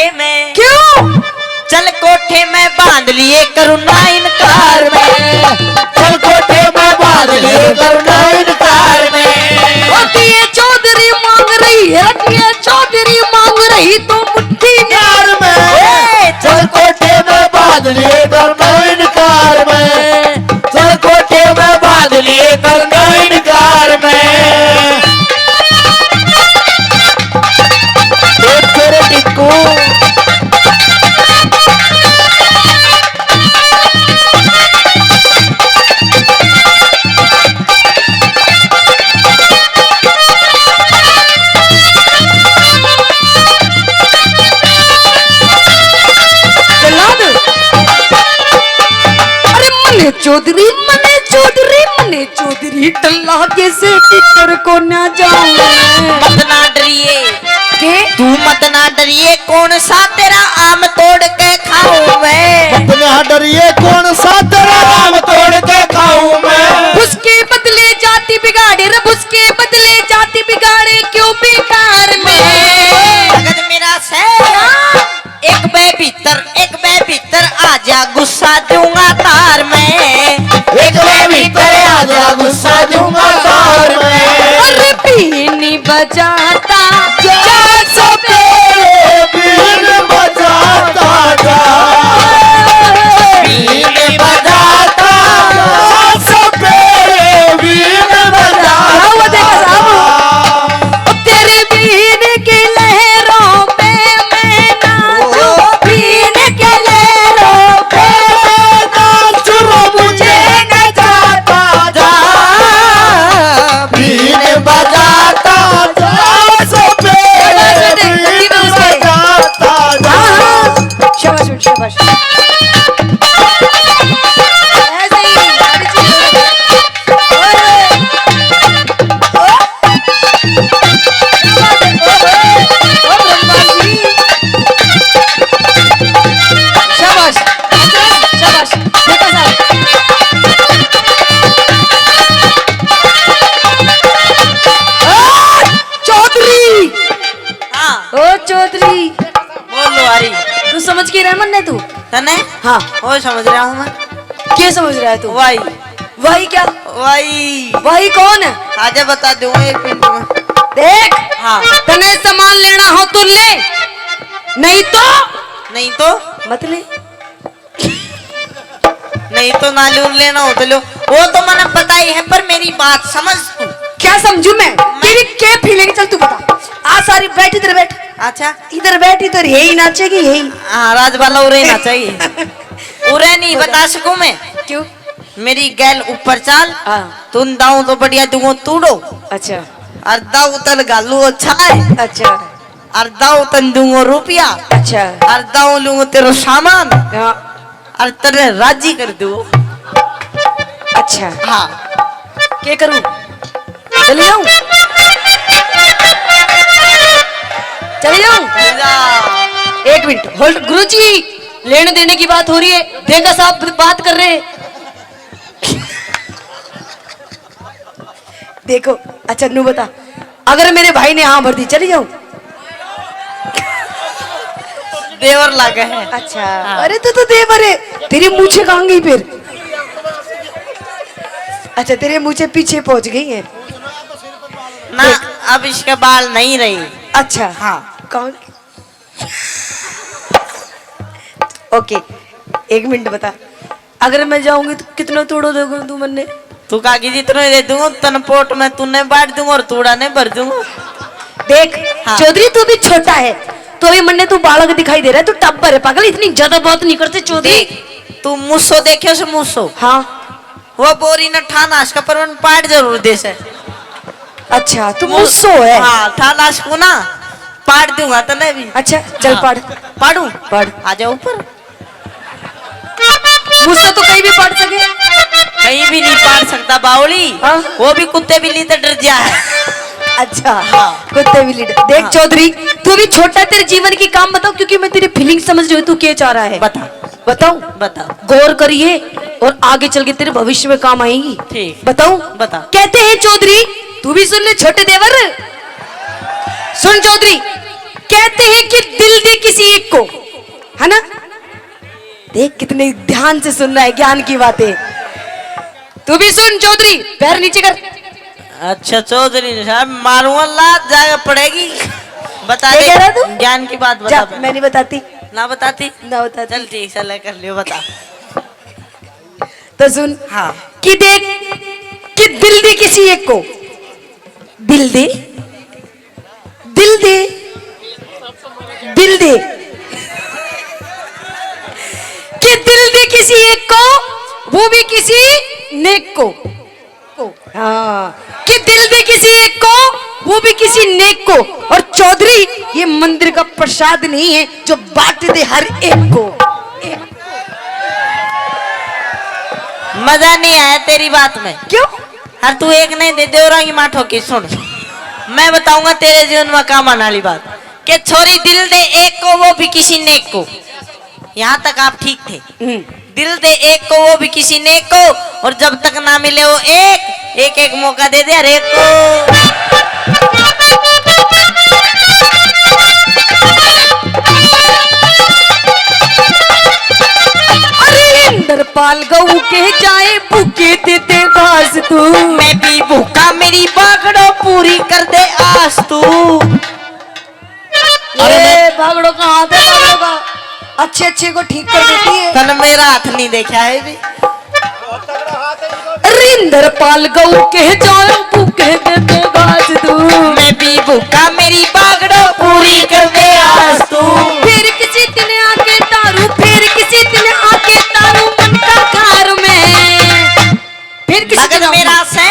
कोठे में। क्यों? चल कोठे में बांध लिए करुणा इनकार में। चल कोठे में बांध लिए करुणा इनकार में। ये चौधरी मांग रही है, ये चौधरी मांग रही तो मुट्ठी कार में। चल कोठे में बांध लिए करुणा इनकार में। चल कोठे में बांध लिए करुणा इनकार में। तेरे टिक्कू चौधरी मने चौधरी टल्ला कैसे भीतर को ना जाऊं। मत ना डरिए के तू, मत ना डरिए, कौन सा तेरा आम तोड़ के खाऊं मैं। मत ना डरिए, कौन सा तेरा आम तोड़ के खाऊं मैं। उसके बदले जाति बिगाड़े, रब उसके बदले जाति बिगाड़े क्यों बेकार में। भगत मेरा सैना एक बे भीतर आजा गुस्सा दूंगा तार में। एक बे भीतर आजा गुस्सा दूंगा तार में। अरे पीनी बजाता जा सपने बीन बजाता जा। बीन बजाता जा सपने बीन बजाता। तेरे बीन की लहरों पे मैं नाचूं, बीन के लहरों पे मैं नाचूं, मुझे नचाता जा। बीन बजाता जा सपने बीन बजाता जा। शाबाश शाबाश, ऐसे ही सारी चीजें। शाबाश शाबाश, देखो साहब। चौधरी, हाँ ओ चौधरी, बोलो अरे तू समझ के रह मन तू। तने हाँ, वो समझ रहा हूँ मैं। क्या समझ रहा है तू? वाई वही क्या? वाई वही कौन है? आजा बता दूँ एक मिनट में। देख, हाँ तने सामान लेना हो तो ले, नहीं तो मत ले। नहीं तो नालूर लेना हो तो लो। वो तो मैंने पता ही है, पर मेरी बात समझ तू। क्या समझू मैं? तेरी क्या फीलिंग, चल तू बता। आ सारी बैठ, इधर बैठ, अच्छा इधर बैठ, इधर यही नाचेगी यही। हाँ राज वाला उरे ना चाहिए। उरे नहीं बता सकूं मैं। क्यों? मेरी गैल ऊपर चाल, हाँ तुम दाऊ तो बढ़िया दूंगो तूड़ो, अच्छा और दाऊ तन गालू अच्छा है, अच्छा और दाऊ तन दूंगो रुपया, अच्छा। और दाऊ लूंगो तेरो सामान, हाँ और तेरे राजी कर दू। अच्छा, हाँ क्या करूं? चली जाऊं? चली जाऊं? एक मिनट होल्ड। गुरुजी, लेने देने की बात हो रही है, देखा साहब बात कर रहे हैं। देखो, अच्छा नू बता, अगर मेरे भाई ने हाँ भर दी चली जाऊं? देवर लगा है। अच्छा हाँ। अरे तो देवर है, तेरी मूछे कहाँ गई फिर? अच्छा तेरे मूछे पीछे पहुंच गई है ना, अब इसके बाल नहीं रही। अच्छा हाँ कौन? ओके, एक मिनट बता, अगर मैं जाऊंगी तो कितना तोड़ो दोगे तू मन्ने? तू कागी जितना दे दूंगा तन पोट में तूने बांट दूंगा और तूड़ा ने भर दूंगा। देख हाँ। चौधरी, तू भी छोटा है तो अभी मन्ने तू बालक दिखाई दे रहा है, तू टब्बर है पागल, इतनी ज्यादा बात नहीं करते चौधरी। तू मुझसो देखे से मुझसो, हाँ वो बोरी न ठानाश का परवन पाट जरूर दे से। अच्छा तू मुझसो है? हाँ ठानाश को ना पाट दूंगा तने भी। अच्छा चल हाँ। पढ़। पढ़ू पढ़। आ जाओ ऊपर। मुझसे तो कहीं भी पढ़ सके? कहीं भी नहीं पाट सकता बावली। हाँ? वो भी कुत्ते बिल्ली से डर गया है। अच्छा हाँ। कुत्ते भी लीडर। देख हाँ। चौधरी, तू भी छोटा, तेरे जीवन की काम बताओ, क्योंकि मैं तेरी फीलिंग समझ रही हूँ तू क्या चाह रहा है। बता बताओ बता। गौर करिए और आगे चल के तेरे भविष्य में काम आएगी। ठीक। बताऊं? बता। कहते हैं चौधरी, तू भी सुन ले छोटे देवर, सुन चौधरी, कहते हैं कि दिल दे किसी एक को, है ना? देख कितने ध्यान से सुन रहा है ज्ञान की बातें। तू भी सुन चौधरी, पैर नीचे कर। अच्छा चौधरी साहब, मारूंगा लात जाकर पड़ेगी। बता क्या कह रहा तू? दे ज्ञान की बात जा, बता। मैं नहीं बताती, ना बताती? ना बताती। चल ठीक है, कर लियो, बता। तो सुन, हाँ। कि देख कि दिल दे किसी एक को, दिल दे, दिल दे, दिल दे, कि दिल दे किसी एक को, वो भी किसी नेक को। हाँ, कि दिल दे किसी एक को, वो भी किसी नेक को। और चौधरी, ये मंदिर का प्रसाद नहीं है जो बांट दे हर एक को। मजा नहीं आया तेरी बात में। क्यों? हर तू एक नहीं दे देवरांगी माठो की। सुन, मैं बताऊंगा तेरे जीवन में काम आने वाली बात, कि छोरी दिल दे एक को, वो भी किसी नेक को। यहाँ तक आप ठीक थे। दिल दे एक को, वो भी किसी नेक को, और जब तक ना मिले वो एक एक मौका दे दे हर एक को। इंद्रपाल गऊ के जाए भूखे देते घास तू। मैं भी भूखा, मेरी बागड़ो पूरी कर दे आस तू। अरे बागड़ो का हाथ है, बागड़ो का अच्छे अच्छे को ठीक कर देती है। तन मेरा हाथ नहीं देखा है भी। इंद्रपाल गऊ के जाए भूखे देते घास तू। मैं भी भूखा, मेरी बागड़ो पूरी कर दे आस तू। फिर किसी दिन आके तारू, फिर किसी दिन आके तारू मन का घर में। फिर किसी दिन मेरा से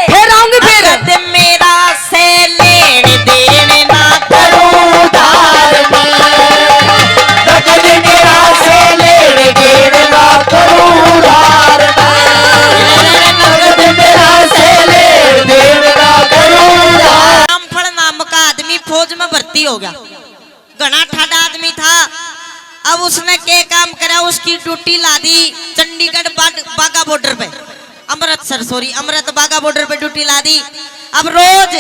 फिर आऊंगी, फिर अगर मेरा से लेने देने ना करूं धार में। नगद मेरा से लेने देने ना करूं धार में। नगद मेरा से लेने देने ना करूं धार। रामफल नाम का आदमी फौज में भर्ती हो गया। घना ठाडा आदमी था। अब उसने क्या काम करा, उसकी ड्यूटी ला दी चंडीगढ़ बागा बॉर्डर पे, अमृत बागा बॉर्डर पे ड्यूटी ला दी। अब रोज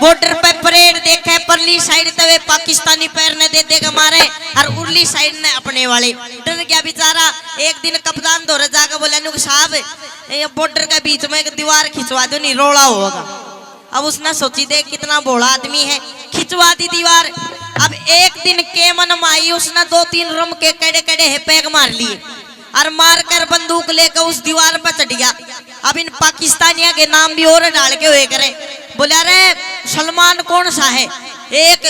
बॉर्डर पे परेड देखे, परली साइड तवे पाकिस्तानी पैर ने दे देगा मारे, और उरली साइड ने अपने वाले। डर गया बेचारा। एक दिन कप्तान दौरे जाकर बोला, नुक साहब ये बॉर्डर के बीच में एक दीवार खिंचवा दो, नहीं रोड़ा होगा। अब उसने सोची देख कितना भोला आदमी है, खिंचवा दी दीवार। अब एक दिन के मन माई उसने 2-3 रम के कड़े कड़े है पैग मार लिए, और मारकर बंदूक लेकर उस दीवार पर चढ़ गया। अब इन पाकिस्तानियों के नाम भी और डाल के हुए करे। बोला रे सलमान कौन सा है? एक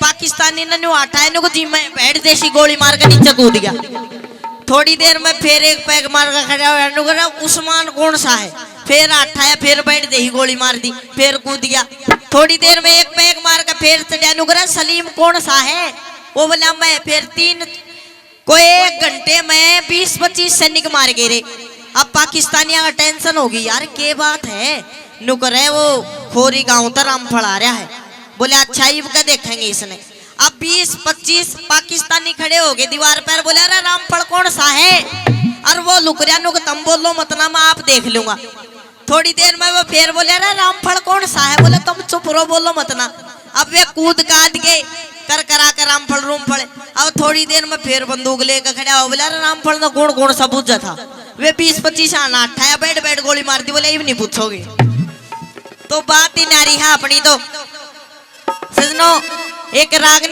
पाकिस्तानी ने न्यू हटाए नु जी में बैठ देसी गोली मार के नीचे कूद गया। थोड़ी देर में फिर एक पैग मार कर खड़ा हुआ, नु कहा उस्मान कौन सा है? फिर हटाया, फिर बैठ दे ही गोली मार दी, फिर कूद गया। थोड़ी देर में एक पैग मार कर फिर चढ़ा, नु कहा सलीम कौन सा है? वो बोला मैं। फिर 3 कोई 1 घंटे में 20-25 सैनिक मार गए रे। अब पाकिस्तानियों का टेंशन होगी, यार क्या बात है? नुकर है वो खोरी गांव तर रामफल आ रहा है। बोले अच्छा ही क्या देखेंगे इसने। अब 20-25 पाकिस्तानी खड़े हो गए दीवार पर। बोले अरे रामफल कौन सा है? और वो लुक रहा, नुक तुम बोलो मत ना, मैं आप देख लूंगा। थोड़ी देर में वो फिर बोले अरे रामफल कौन सा है? बोले तुम चुप रहो, बोलो मत ना। अब वे कूद काट गए कर करा कर रामफल रूम पड़े। अब थोड़ी देर में फिर बंदूक लेकर खड़ा हो। बोला रामफल ने कौन कौन सा पूछा था? वे 20-25 आना अठाया, बैठ बैठ गोली मार दी। बोले ये भी नहीं पूछोगे तो बात ही नारी है अपनी। तो सजनो एक राग